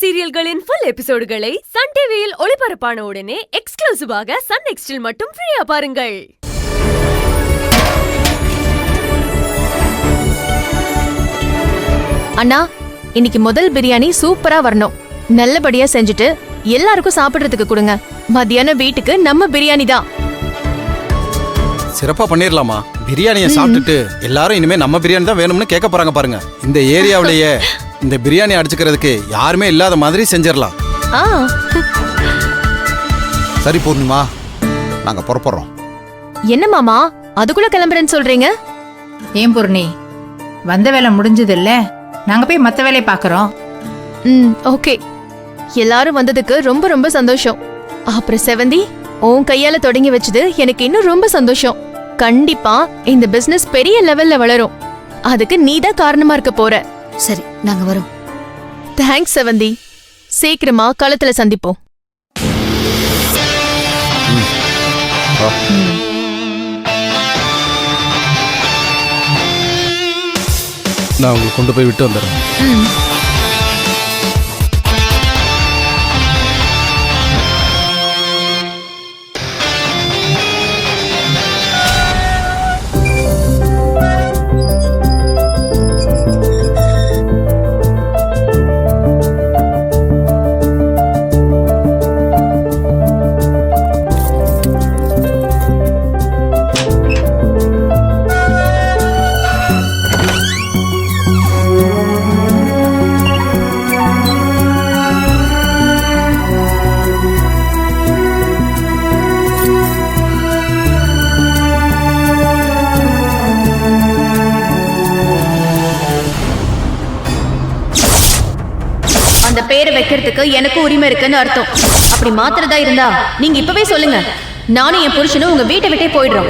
சீரியல்களின் full எபிசோடுகளை Sun டிவியில் ஒளிபரப்பான உடனே எக்ஸ்க்ளூசிவாக சன் நெக்ஸ்டில் மட்டும் ஃப்ரீயா பாருங்கள். அண்ணா, இன்னைக்கு முதல் பிரியாணி சூப்பரா வரணும். நல்லபடியா செஞ்சுட்டு எல்லாருக்கும் சாப்பிடுறதுக்கு கொடுங்க. மத்தியானம் வீட்டுக்கு நம்ம பிரியாணி தான். சிறப்பா பண்ணிரலாமா? பிரியாணியை சாப்பிட்டுட்டு எல்லாரும் இனிமே நம்ம பிரியாணி தான் வேணும்னு கேட்க போறாங்க பாருங்க. இந்த ஏரியாவிலேயே இந்த பிரியாணி அடிச்சுக்கிறதுக்கு யாருமே இல்லாத மாதிரி செஞ்சிடலாம். சரி பூர்ணிமா, நாங்க புறப்படுறோம். என்ன மாமா அதுக்குள்ள கிளம்புறேன்னு சொல்றீங்க? ஏன் பூர்ணி, வந்த வேலை முடிஞ்சது இல்ல, நாங்க போய் மத்த வேலையை பாக்குறோம். ஓகே. எல்லாரும் வந்ததுக்கு ரொம்ப ரொம்ப சந்தோஷம். அப்புறம் செவந்தி, உன் கையால தொடங்கி வச்சது எனக்கு இன்னும் ரொம்ப சந்தோஷம். கண்டிப்பா இந்த பிசினஸ் பெரிய லெவல்ல வளரும். அதுக்கு நீதான் காரணமா இருக்க போற. சரி, நாங்க வரோம். தேங்க்ஸ் செவந்தி. சீக்கிரமா களத்துல சந்திப்போம். நான் உங்களுக்கு கொண்டு போய் விட்டு வந்துடுறேன். அந்த பேரை வைக்கிறதுக்கு எனக்கு உரிமை இருக்குன்னு அர்த்தம். அப்படி மாத்திரதா இருந்தா நீங்க இப்பவே சொல்லுங்க. நானும் என் புருஷனும் உங்க வீட்டை விட்டே போயிடுறோம்.